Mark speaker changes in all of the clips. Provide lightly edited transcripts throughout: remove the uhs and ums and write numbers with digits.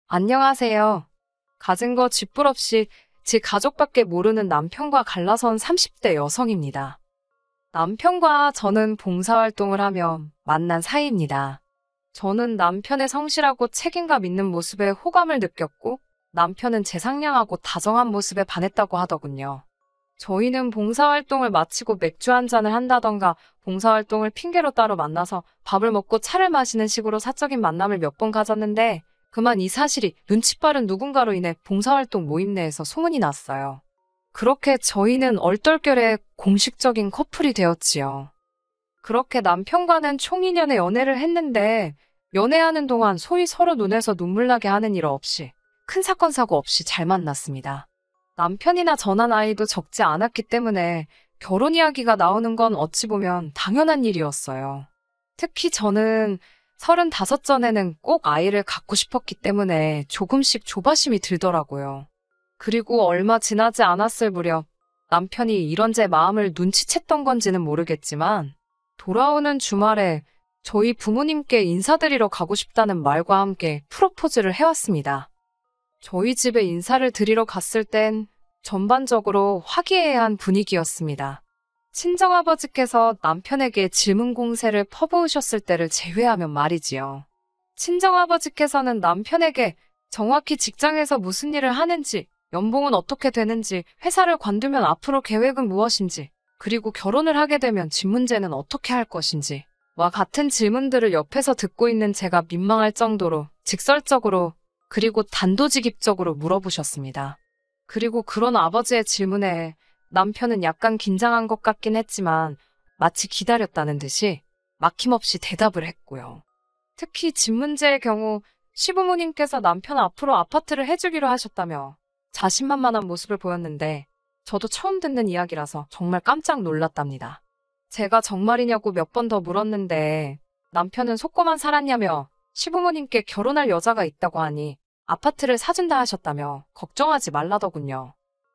Speaker 1: 안녕하세요. 가진 거 쥐뿔 없이 지 가족밖에 모르는 남편과 갈라선 30대 여성입니다. 남편과 저는 봉사활동을 하며 만난 사이입니다. 저는 남편의 성실하고 책임감 있는 모습에 호감을 느꼈고 남편은 제 상냥하고 다정한 모습에 반했다고 하더군요. 저희는 봉사활동을 마치고 맥주 한 잔을 한다던가 봉사활동을 핑계로 따로 만나서 밥을 먹고 차를 마시는 식으로 사적인 만남을 몇 번 가졌는데 그만 이 사실이 눈치 빠른 누군가로 인해 봉사활동 모임 내에서 소문이 났어요. 그렇게 저희는 얼떨결에 공식적인 커플이 되었지요. 그렇게 남편과는 총 2년의 연애를 했는데 연애하는 동안 소위 서로 눈에서 눈물 나게 하는 일 없이 큰 사건 사고 없이 잘 만났습니다. 남편이나 저나 나이도 적지 않았기 때문에 결혼 이야기가 나오는 건 어찌 보면 당연한 일이었어요. 특히 저는 35 전에는 꼭 아이를 갖고 싶었기 때문에 조금씩 조바심이 들더라고요. 그리고 얼마 지나지 않았을 무렵 남편이 이런 제 마음을 눈치챘던 건지는 모르겠지만 돌아오는 주말에 저희 부모님께 인사드리러 가고 싶다는 말과 함께 프로포즈를 해왔습니다. 저희 집에 인사를 드리러 갔을 땐 전반적으로 화기애애한 분위기였습니다. 친정아버지께서 남편에게 질문 공세를 퍼부으셨을 때를 제외하면 말이지요. 친정아버지께서는 남편에게 정확히 직장에서 무슨 일을 하는지, 연봉은 어떻게 되는지, 회사를 관두면 앞으로 계획은 무엇인지, 그리고 결혼을 하게 되면 집 문제는 어떻게 할 것인지, 와 같은 질문들을 옆에서 듣고 있는 제가 민망할 정도로 직설적으로 그리고 단도직입적으로 물어보셨습니다. 그리고 그런 아버지의 질문에 남편은 약간 긴장한 것 같긴 했지만 마치 기다렸다는 듯이 막힘없이 대답을 했고요. 특히 집 문제의 경우 시부모님께서 남편 앞으로 아파트를 해주기로 하셨다며 자신만만한 모습을 보였는데 저도 처음 듣는 이야기라서 정말 깜짝 놀랐답니다. 제가 정말이냐고 몇 번 더 물었는데 남편은 속고만 살았냐며 시부모님께 결혼할 여자가 있다고 하니 아파트를 사준다 하셨다며 걱정하지 말라더군요.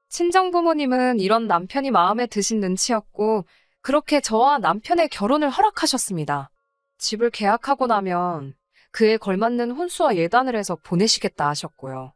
Speaker 1: 친정부모님은 이런 남편이 마음에 드신 눈치였고 그렇게 저와 남편의 결혼을 허락하셨습니다. 집을 계약하고 나면 그에 걸맞는 혼수와 예단을 해서 보내시겠다 하셨고요.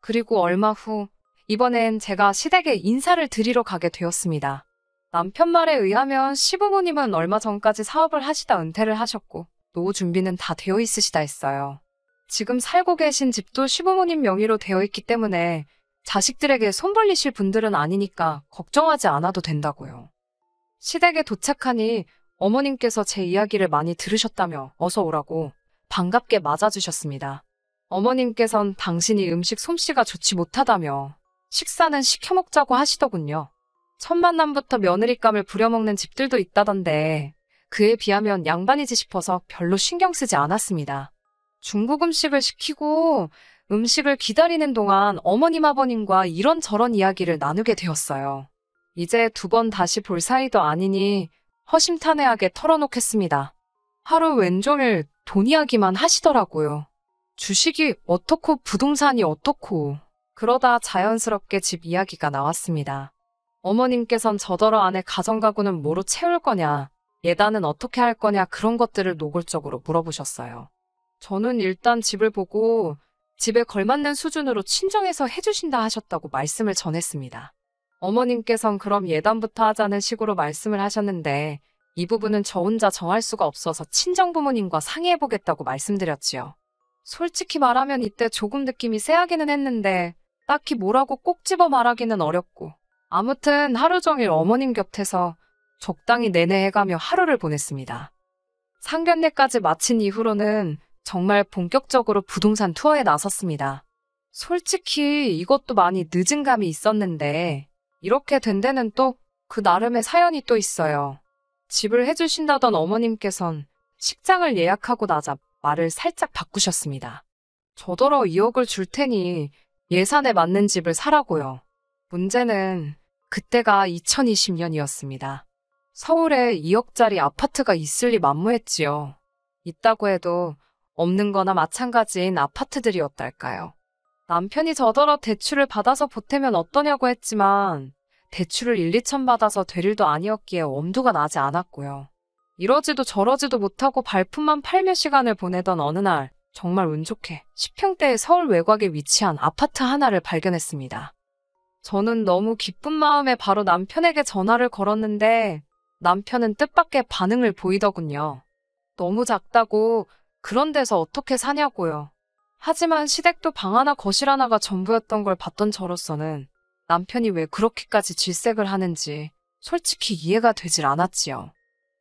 Speaker 1: 그리고 얼마 후 이번엔 제가 시댁에 인사를 드리러 가게 되었습니다. 남편 말에 의하면 시부모님은 얼마 전까지 사업을 하시다 은퇴를 하셨고 노후 준비는 다 되어 있으시다 했어요. 지금 살고 계신 집도 시부모님 명의로 되어 있기 때문에 자식들에게 손 벌리실 분들은 아니니까 걱정하지 않아도 된다고요. 시댁에 도착하니 어머님께서 제 이야기를 많이 들으셨다며 어서 오라고 반갑게 맞아주셨습니다. 어머님께선 당신이 음식 솜씨가 좋지 못하다며 식사는 시켜 먹자고 하시더군요. 첫 만남부터 며느리감을 부려먹는 집들도 있다던데 그에 비하면 양반이지 싶어서 별로 신경 쓰지 않았습니다. 중국 음식을 시키고 음식을 기다리는 동안 어머님 아버님과 이런저런 이야기를 나누게 되었어요. 이제 2번 다시 볼 사이도 아니니 허심탄회하게 털어놓겠습니다. 하루 왼종일 돈 이야기만 하시더라고요. 주식이 어떻고 부동산이 어떻고 그러다 자연스럽게 집 이야기가 나왔습니다. 어머님께선 저더러 아내 가정가구는 뭐로 채울 거냐, 예단은 어떻게 할 거냐 그런 것들을 노골적으로 물어보셨어요. 저는 일단 집을 보고 집에 걸맞는 수준으로 친정에서 해주신다 하셨다고 말씀을 전했습니다. 어머님께선 그럼 예단부터 하자는 식으로 말씀을 하셨는데 이 부분은 저 혼자 정할 수가 없어서 친정부모님과 상의해보겠다고 말씀드렸지요. 솔직히 말하면 이때 조금 느낌이 쎄하기는 했는데 딱히 뭐라고 꼭 집어 말하기는 어렵고 아무튼 하루 종일 어머님 곁에서 적당히 내내해가며 하루를 보냈습니다. 상견례까지 마친 이후로는 정말 본격적으로 부동산 투어에 나섰습니다. 솔직히 이것도 많이 늦은 감이 있었는데 이렇게 된 데는 또 그 나름의 사연이 또 있어요. 집을 해주신다던 어머님께선 식장을 예약하고 나자 말을 살짝 바꾸셨습니다. 저더러 2억을 줄 테니 예산에 맞는 집을 사라고요. 문제는 그때가 2020년이었습니다. 서울에 2억짜리 아파트가 있을 리 만무했지요. 있다고 해도 없는 거나 마찬가지인 아파트들이었달까요. 남편이 저더러 대출을 받아서 보태면 어떠냐고 했지만 대출을 1, 2천 받아서 될 일도 아니었기에 엄두가 나지 않았고요. 이러지도 저러지도 못하고 발품만 팔며 시간을 보내던 어느 날 정말 운 좋게 10평대의 서울 외곽에 위치한 아파트 하나를 발견했습니다. 저는 너무 기쁜 마음에 바로 남편에게 전화를 걸었는데 남편은 뜻밖의 반응을 보이더군요. 너무 작다고 그런 데서 어떻게 사냐고요. 하지만 시댁도 방 하나 거실 하나가 전부였던 걸 봤던 저로서는 남편이 왜 그렇게까지 질색을 하는지 솔직히 이해가 되질 않았지요.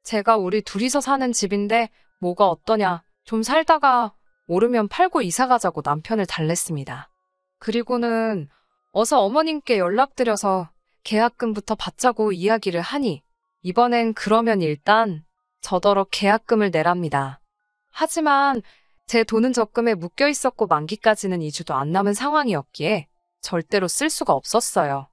Speaker 1: 제가 우리 둘이서 사는 집인데 뭐가 어떠냐, 좀 살다가 오르면 팔고 이사 가자고 남편을 달랬습니다. 그리고는 어서 어머님께 연락드려서 계약금부터 받자고 이야기를 하니 이번엔 그러면 일단 저더러 계약금을 내랍니다. 하지만 제 돈은 적금에 묶여 있었고 만기까지는 2주도 안 남은 상황이었기에 절대로 쓸 수가 없었어요.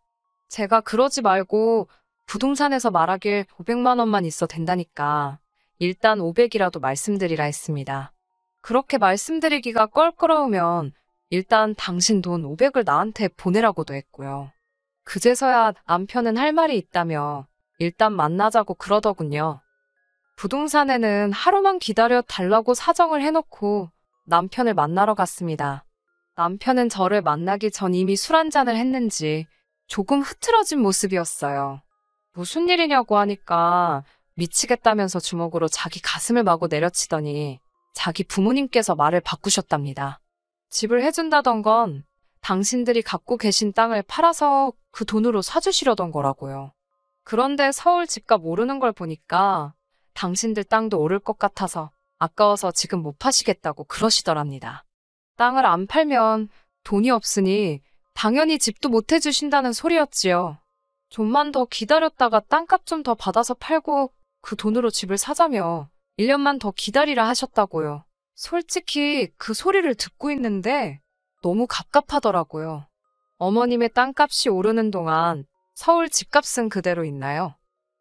Speaker 1: 제가 그러지 말고 부동산에서 말하길 500만 원만 있어 된다니까 일단 500이라도 말씀드리라 했습니다. 그렇게 말씀드리기가 껄끄러우면 일단 당신 돈 500을 나한테 보내라고도 했고요. 그제서야 남편은 할 말이 있다며 일단 만나자고 그러더군요. 부동산에는 하루만 기다려 달라고 사정을 해놓고 남편을 만나러 갔습니다. 남편은 저를 만나기 전 이미 술 한잔을 했는지 조금 흐트러진 모습이었어요. 무슨 일이냐고 하니까 미치겠다면서 주먹으로 자기 가슴을 마구 내려치더니 자기 부모님께서 말을 바꾸셨답니다. 집을 해준다던 건 당신들이 갖고 계신 땅을 팔아서 그 돈으로 사주시려던 거라고요. 그런데 서울 집값 오르는 걸 보니까 당신들 땅도 오를 것 같아서 아까워서 지금 못 파시겠다고 그러시더랍니다. 땅을 안 팔면 돈이 없으니 당연히 집도 못 해주신다는 소리였지요. 좀만 더 기다렸다가 땅값 좀 더 받아서 팔고 그 돈으로 집을 사자며 1년만 더 기다리라 하셨다고요. 솔직히 그 소리를 듣고 있는데 너무 갑갑하더라고요. 어머님의 땅값이 오르는 동안 서울 집값은 그대로 있나요?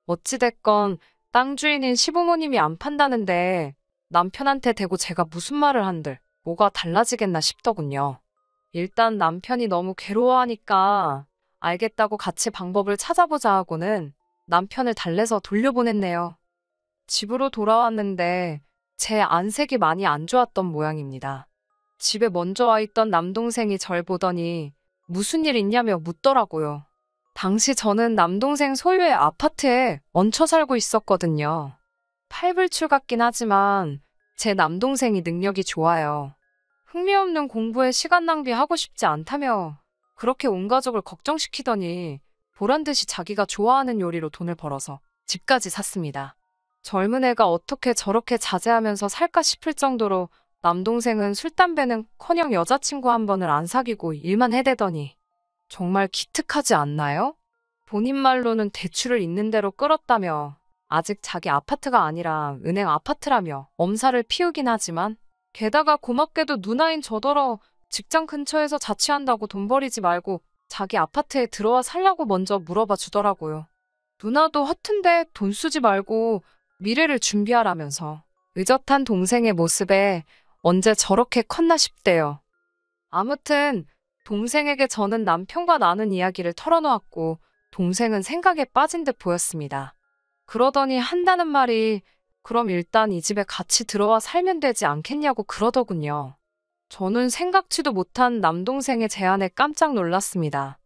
Speaker 1: 어찌됐건 땅 주인인 시부모님이 안 판다는데 남편한테 대고 제가 무슨 말을 한들 뭐가 달라지겠나 싶더군요. 일단 남편이 너무 괴로워하니까 알겠다고 같이 방법을 찾아보자 하고는 남편을 달래서 돌려보냈네요. 집으로 돌아왔는데 제 안색이 많이 안 좋았던 모양입니다. 집에 먼저 와 있던 남동생이 절 보더니 무슨 일 있냐며 묻더라고요. 당시 저는 남동생 소유의 아파트에 얹혀 살고 있었거든요. 팔불출 같긴 하지만 제 남동생이 능력이 좋아요. 흥미없는 공부에 시간 낭비하고 싶지 않다며 그렇게 온 가족을 걱정시키더니 보란듯이 자기가 좋아하는 요리로 돈을 벌어서 집까지 샀습니다. 젊은 애가 어떻게 저렇게 자제하면서 살까 싶을 정도로 남동생은 술, 담배는커녕 여자친구 한 번을 안 사귀고 일만 해대더니 정말 기특하지 않나요? 본인 말로는 대출을 있는 대로 끌었다며 아직 자기 아파트가 아니라 은행 아파트라며 엄살을 피우긴 하지만 게다가 고맙게도 누나인 저더러 직장 근처에서 자취한다고 돈 버리지 말고 자기 아파트에 들어와 살라고 먼저 물어봐 주더라고요. 누나도 허튼데 돈 쓰지 말고 미래를 준비하라면서 의젓한 동생의 모습에 언제 저렇게 컸나 싶대요. 아무튼 동생에게 저는 남편과 나눈 이야기를 털어놓았고 동생은 생각에 빠진 듯 보였습니다. 그러더니 한다는 말이 그럼 일단 이 집에 같이 들어와 살면 되지 않겠냐고 그러더군요. 저는 생각지도 못한 남동생의 제안에 깜짝 놀랐습니다.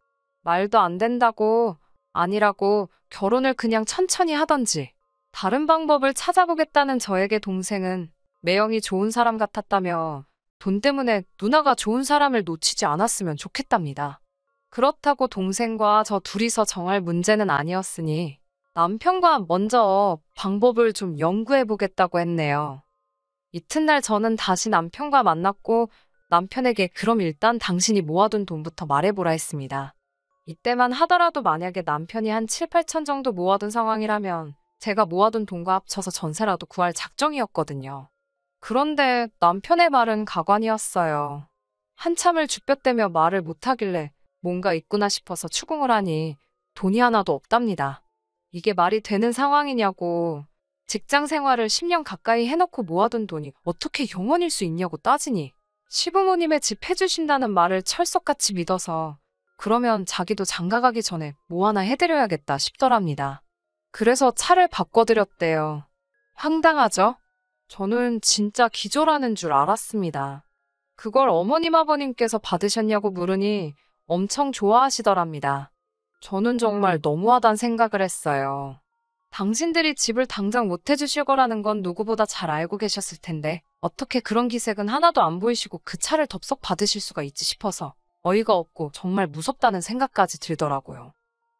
Speaker 1: 말도 안 된다고 아니라고 결혼을 그냥 천천히 하던지 다른 방법을 찾아보겠다는 저에게 동생은 매형이 좋은 사람 같았다며 돈 때문에 누나가 좋은 사람을 놓치지 않았으면 좋겠답니다. 그렇다고 동생과 저 둘이서 정할 문제는 아니었으니 남편과 먼저 방법을 좀 연구해보겠다고 했네요. 이튿날 저는 다시 남편과 만났고 남편에게 그럼 일단 당신이 모아둔 돈부터 말해보라 했습니다. 이때만 하더라도 만약에 남편이 한 7, 8천 정도 모아둔 상황이라면 제가 모아둔 돈과 합쳐서 전세라도 구할 작정이었거든요. 그런데 남편의 말은 가관이었어요. 한참을 쭈뼛대며 말을 못하길래 뭔가 있구나 싶어서 추궁을 하니 돈이 하나도 없답니다. 이게 말이 되는 상황이냐고 직장 생활을 10년 가까이 해놓고 모아둔 돈이 어떻게 영원일 수 있냐고 따지니 시부모님의 집 해주신다는 말을 철석같이 믿어서 그러면 자기도 장가가기 전에 뭐 하나 해드려야겠다 싶더랍니다. 그래서 차를 바꿔드렸대요. 황당하죠? 저는 진짜 기절하는 줄 알았습니다. 그걸 어머님 아버님께서 받으셨냐고 물으니 엄청 좋아하시더랍니다. 저는 정말 너무하단 생각을 했어요. 당신들이 집을 당장 못 해주실 거라는 건 누구보다 잘 알고 계셨을 텐데 어떻게 그런 기색은 하나도 안 보이시고 그 차를 덥석 받으실 수가 있지 싶어서 어이가 없고 정말 무섭다는 생각까지 들더라고요.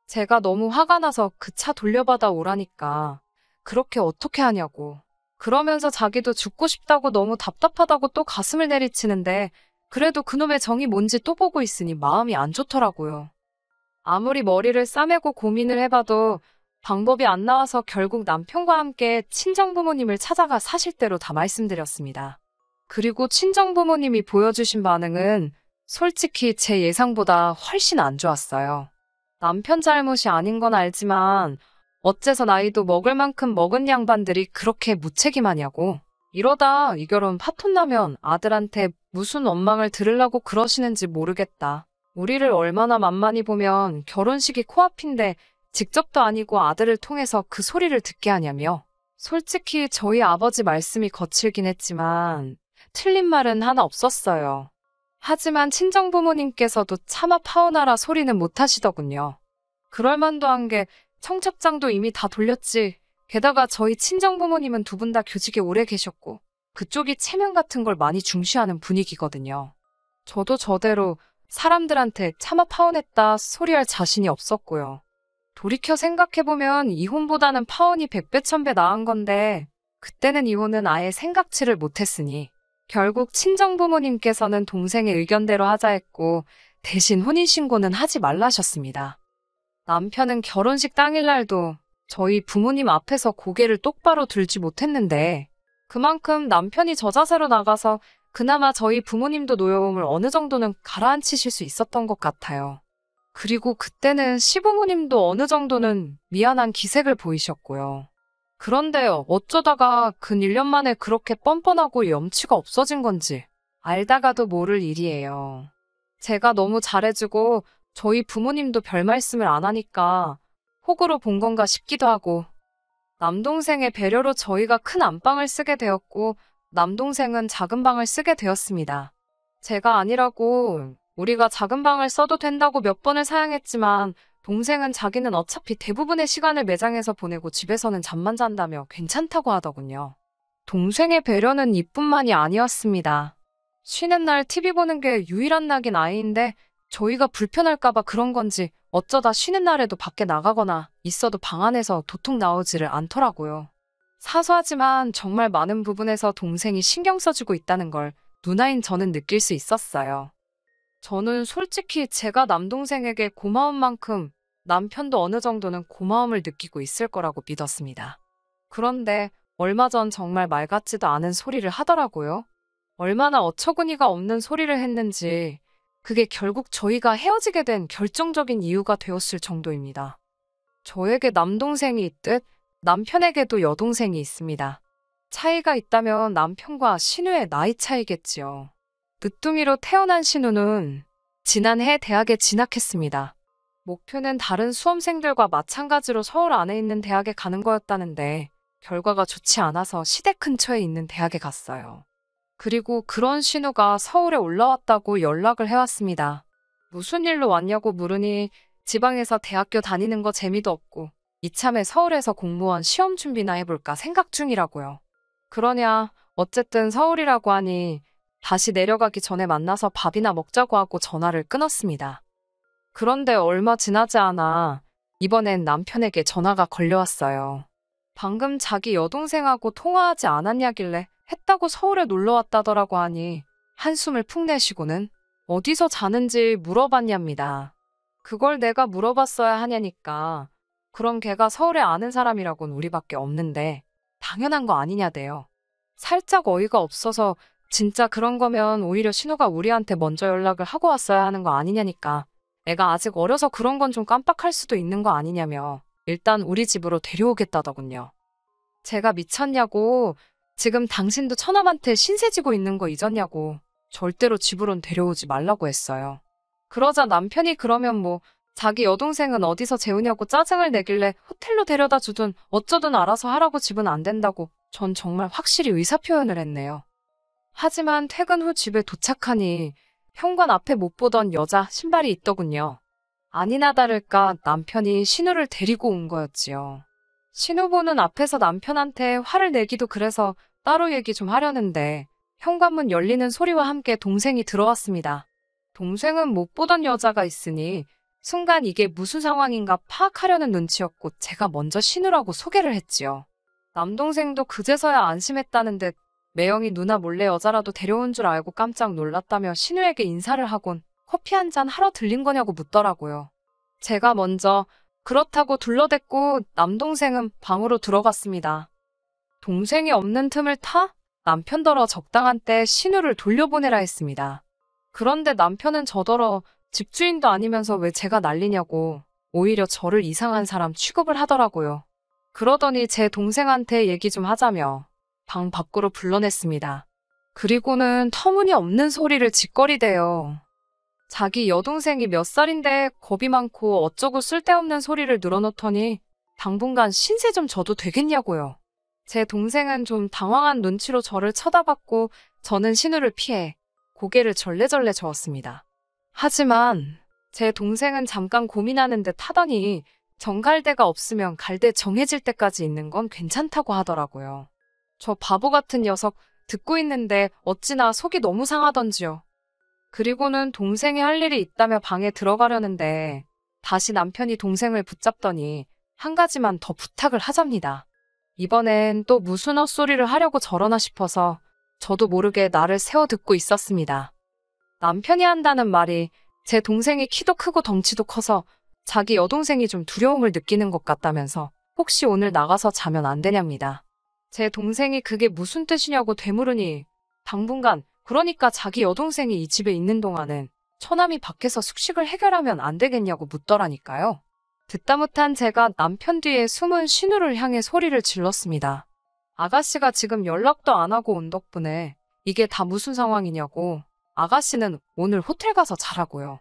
Speaker 1: 제가 너무 화가 나서 그 차 돌려받아 오라니까 그렇게 어떻게 하냐고. 그러면서 자기도 죽고 싶다고 너무 답답하다고 또 가슴을 내리치는데 그래도 그놈의 정이 뭔지 또 보고 있으니 마음이 안 좋더라고요. 아무리 머리를 싸매고 고민을 해봐도 방법이 안 나와서 결국 남편과 함께 친정부모님을 찾아가 사실대로 다 말씀드렸습니다. 그리고 친정부모님이 보여주신 반응은 솔직히 제 예상보다 훨씬 안 좋았어요. 남편 잘못이 아닌 건 알지만 어째서 나이도 먹을 만큼 먹은 양반들이 그렇게 무책임하냐고. 이러다 이 결혼 파토 나면 아들한테 무슨 원망을 들으려고 그러시는지 모르겠다. 우리를 얼마나 만만히 보면 결혼식이 코앞인데 직접도 아니고 아들을 통해서 그 소리를 듣게 하냐며. 솔직히 저희 아버지 말씀이 거칠긴 했지만 틀린 말은 하나 없었어요. 하지만 친정부모님께서도 차마 파혼하라 소리는 못 하시더군요. 그럴 만도 한 게 청첩장도 이미 다 돌렸지. 게다가 저희 친정부모님은 두 분 다 교직에 오래 계셨고 그쪽이 체면 같은 걸 많이 중시하는 분위기거든요. 저도 저대로 사람들한테 차마 파혼했다 소리할 자신이 없었고요. 돌이켜 생각해보면 이혼보다는 파혼이 백배 천배 나은 건데 그때는 이혼은 아예 생각지를 못했으니 결국 친정부모님께서는 동생의 의견대로 하자 했고 대신 혼인신고는 하지 말라셨습니다. 남편은 결혼식 당일날도 저희 부모님 앞에서 고개를 똑바로 들지 못했는데 그만큼 남편이 저자세로 나가서 그나마 저희 부모님도 노여움을 어느 정도는 가라앉히실 수 있었던 것 같아요. 그리고 그때는 시부모님도 어느 정도는 미안한 기색을 보이셨고요. 그런데 어쩌다가 근 1년 만에 그렇게 뻔뻔하고 염치가 없어진 건지 알다가도 모를 일이에요. 제가 너무 잘해주고 저희 부모님도 별 말씀을 안 하니까 호구로 본 건가 싶기도 하고 남동생의 배려로 저희가 큰 안방을 쓰게 되었고 남동생은 작은 방을 쓰게 되었습니다. 제가 아니라고 우리가 작은 방을 써도 된다고 몇 번을 사양했지만 동생은 자기는 어차피 대부분의 시간을 매장에서 보내고 집에서는 잠만 잔다며 괜찮다고 하더군요. 동생의 배려는 이뿐만이 아니었습니다. 쉬는 날 TV 보는 게 유일한 낙인 아이인데 저희가 불편할까봐 그런 건지 어쩌다 쉬는 날에도 밖에 나가거나 있어도 방 안에서 도통 나오지를 않더라고요. 사소하지만 정말 많은 부분에서 동생이 신경 써주고 있다는 걸 누나인 저는 느낄 수 있었어요. 저는 솔직히 제가 남동생에게 고마운 만큼 남편도 어느 정도는 고마움을 느끼고 있을 거라고 믿었습니다. 그런데 얼마 전 정말 말 같지도 않은 소리를 하더라고요. 얼마나 어처구니가 없는 소리를 했는지 그게 결국 저희가 헤어지게 된 결정적인 이유가 되었을 정도입니다. 저에게 남동생이 있듯 남편에게도 여동생이 있습니다. 차이가 있다면 남편과 신우의 나이 차이겠지요. 늦둥이로 태어난 신우는 지난해 대학에 진학했습니다. 목표는 다른 수험생들과 마찬가지로 서울 안에 있는 대학에 가는 거였다는데 결과가 좋지 않아서 시댁 근처에 있는 대학에 갔어요. 그리고 그런 신우가 서울에 올라왔다고 연락을 해왔습니다. 무슨 일로 왔냐고 물으니 지방에서 대학교 다니는 거 재미도 없고 이참에 서울에서 공무원 시험 준비나 해볼까 생각 중이라고요. 그러냐 어쨌든 서울이라고 하니 다시 내려가기 전에 만나서 밥이나 먹자고 하고 전화를 끊었습니다. 그런데 얼마 지나지 않아 이번엔 남편에게 전화가 걸려왔어요. 방금 자기 여동생하고 통화하지 않았냐길래 했다고 서울에 놀러 왔다더라고 하니 한숨을 푹 내쉬고는 어디서 자는지 물어봤냐입니다. 그걸 내가 물어봤어야 하냐니까 그럼 걔가 서울에 아는 사람이라곤 우리밖에 없는데 당연한 거 아니냐대요. 살짝 어이가 없어서 진짜 그런 거면 오히려 신우가 우리한테 먼저 연락을 하고 왔어야 하는 거 아니냐니까 애가 아직 어려서 그런 건 좀 깜빡할 수도 있는 거 아니냐며 일단 우리 집으로 데려오겠다더군요. 제가 미쳤냐고 지금 당신도 처남한테 신세 지고 있는 거 잊었냐고 절대로 집으론 데려오지 말라고 했어요. 그러자 남편이 그러면 뭐 자기 여동생은 어디서 재우냐고 짜증을 내길래 호텔로 데려다 주든 어쩌든 알아서 하라고 집은 안 된다고 전 정말 확실히 의사표현을 했네요. 하지만 퇴근 후 집에 도착하니 현관 앞에 못 보던 여자 신발이 있더군요. 아니나 다를까 남편이 신우를 데리고 온 거였지요. 신우 보는 앞에서 남편한테 화를 내기도 그래서 따로 얘기 좀 하려는데 현관문 열리는 소리와 함께 동생이 들어왔습니다. 동생은 못 보던 여자가 있으니 순간 이게 무슨 상황인가 파악하려는 눈치였고 제가 먼저 신우라고 소개를 했지요. 남동생도 그제서야 안심했다는 듯 매영이 누나 몰래 여자라도 데려온 줄 알고 깜짝 놀랐다며 신우에게 인사를 하곤 커피 한 잔 하러 들린 거냐고 묻더라고요. 제가 먼저 그렇다고 둘러댔고 남동생은 방으로 들어갔습니다. 동생이 없는 틈을 타 남편더러 적당한 때 신우를 돌려보내라 했습니다. 그런데 남편은 저더러 집주인도 아니면서 왜 제가 난리냐고 오히려 저를 이상한 사람 취급을 하더라고요. 그러더니 제 동생한테 얘기 좀 하자며 방 밖으로 불러냈습니다. 그리고는 터무니없는 소리를 짓거리대요. 자기 여동생이 몇 살인데 겁이 많고 어쩌고 쓸데없는 소리를 늘어놓더니 당분간 신세 좀 져도 되겠냐고요. 제 동생은 좀 당황한 눈치로 저를 쳐다봤고 저는 신우를 피해 고개를 절레절레 저었습니다. 하지만 제 동생은 잠깐 고민하는 듯 하더니 정갈대가 없으면 갈대 정해질 때까지 있는 건 괜찮다고 하더라고요. 저 바보 같은 녀석 듣고 있는데 어찌나 속이 너무 상하던지요. 그리고는 동생이 할 일이 있다며 방에 들어가려는데 다시 남편이 동생을 붙잡더니 한 가지만 더 부탁을 하잡니다. 이번엔 또 무슨 헛소리를 하려고 저러나 싶어서 저도 모르게 나를 세워 듣고 있었습니다. 남편이 한다는 말이 제 동생이 키도 크고 덩치도 커서 자기 여동생이 좀 두려움을 느끼는 것 같다면서 혹시 오늘 나가서 자면 안 되냐입니다. 제 동생이 그게 무슨 뜻이냐고 되물으니 당분간 그러니까 자기 여동생이 이 집에 있는 동안은 처남이 밖에서 숙식을 해결하면 안 되겠냐고 묻더라니까요. 듣다 못한 제가 남편 뒤에 숨은 신우를 향해 소리를 질렀습니다. 아가씨가 지금 연락도 안 하고 온 덕분에 이게 다 무슨 상황이냐고. 아가씨는 오늘 호텔 가서 자라고요.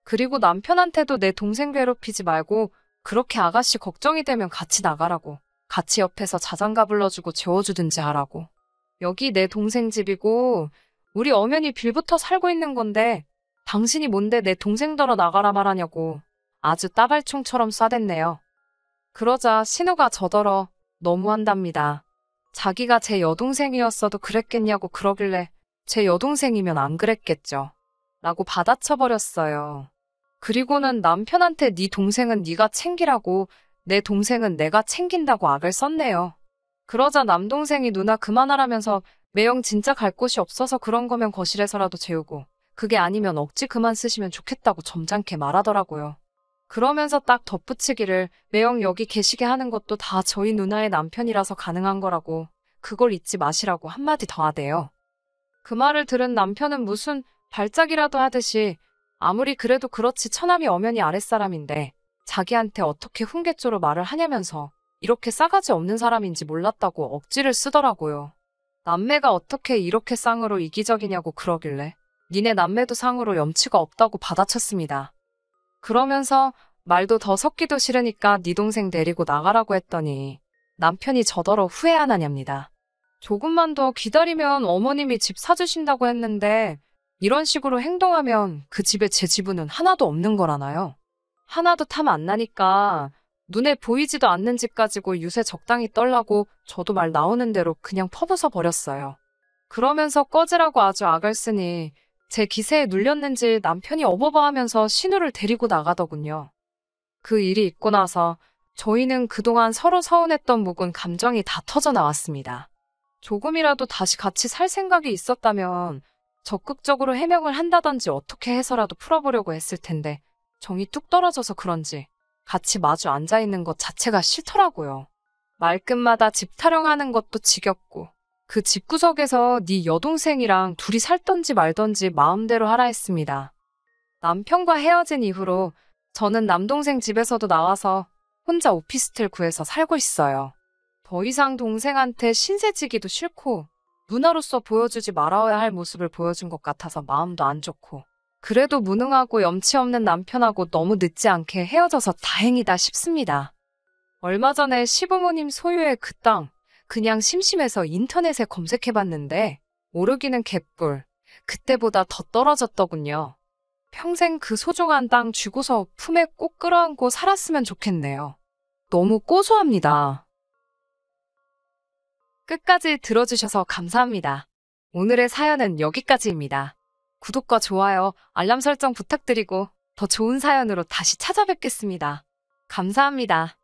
Speaker 1: 그리고 남편한테도 내 동생 괴롭히지 말고 그렇게 아가씨 걱정이 되면 같이 나가라고. 같이 옆에서 자장가 불러주고 재워주든지 하라고. 여기 내 동생 집이고 우리 엄연히 빌부터 살고 있는 건데 당신이 뭔데 내 동생더러 나가라 말하냐고 아주 따발총처럼 쏴댔네요. 그러자 신우가 저더러 너무한답니다. 자기가 제 여동생이었어도 그랬겠냐고 그러길래 제 여동생이면 안 그랬겠죠. 라고 받아쳐버렸어요. 그리고는 남편한테 네 동생은 네가 챙기라고 내 동생은 내가 챙긴다고 악을 썼네요. 그러자 남동생이 누나 그만하라면서 매영 진짜 갈 곳이 없어서 그런 거면 거실에서라도 재우고 그게 아니면 억지 그만 쓰시면 좋겠다고 점잖게 말하더라고요. 그러면서 딱 덧붙이기를 매영 여기 계시게 하는 것도 다 저희 누나의 남편이라서 가능한 거라고 그걸 잊지 마시라고 한마디 더 하대요. 그 말을 들은 남편은 무슨 발작이라도 하듯이 아무리 그래도 그렇지 처남이 엄연히 아랫사람인데 자기한테 어떻게 훈계조로 말을 하냐면서 이렇게 싸가지 없는 사람인지 몰랐다고 억지를 쓰더라고요. 남매가 어떻게 이렇게 쌍으로 이기적이냐고 그러길래 니네 남매도 상으로 염치가 없다고 받아쳤습니다. 그러면서 말도 더 섞기도 싫으니까 네 동생 데리고 나가라고 했더니 남편이 저더러 후회 안 하냐입니다. 조금만 더 기다리면 어머님이 집 사주신다고 했는데 이런 식으로 행동하면 그 집에 제 지분은 하나도 없는 거라나요? 하나도 탐 안 나니까 눈에 보이지도 않는 집 가지고 유세 적당히 떨라고 저도 말 나오는 대로 그냥 퍼부숴 버렸어요. 그러면서 꺼지라고 아주 악을 쓰니 제 기세에 눌렸는지 남편이 어버버하면서 신우를 데리고 나가더군요. 그 일이 있고 나서 저희는 그동안 서로 서운했던 묵은 감정이 다 터져 나왔습니다. 조금이라도 다시 같이 살 생각이 있었다면 적극적으로 해명을 한다든지 어떻게 해서라도 풀어보려고 했을 텐데 정이 뚝 떨어져서 그런지 같이 마주 앉아있는 것 자체가 싫더라고요. 말끝마다 집 타령하는 것도 지겹고 그 집구석에서 네 여동생이랑 둘이 살던지 말던지 마음대로 하라 했습니다. 남편과 헤어진 이후로 저는 남동생 집에서도 나와서 혼자 오피스텔 구해서 살고 있어요. 더 이상 동생한테 신세지기도 싫고 누나로서 보여주지 말아야 할 모습을 보여준 것 같아서 마음도 안 좋고 그래도 무능하고 염치 없는 남편하고 너무 늦지 않게 헤어져서 다행이다 싶습니다. 얼마 전에 시부모님 소유의 그 땅, 그냥 심심해서 인터넷에 검색해봤는데 오르기는 개뿔. 그때보다 더 떨어졌더군요. 평생 그 소중한 땅 쥐고서 품에 꼭 끌어안고 살았으면 좋겠네요. 너무 고소합니다. 끝까지 들어주셔서 감사합니다. 오늘의 사연은 여기까지입니다. 구독과 좋아요, 알람 설정 부탁드리고 더 좋은 사연으로 다시 찾아뵙겠습니다. 감사합니다.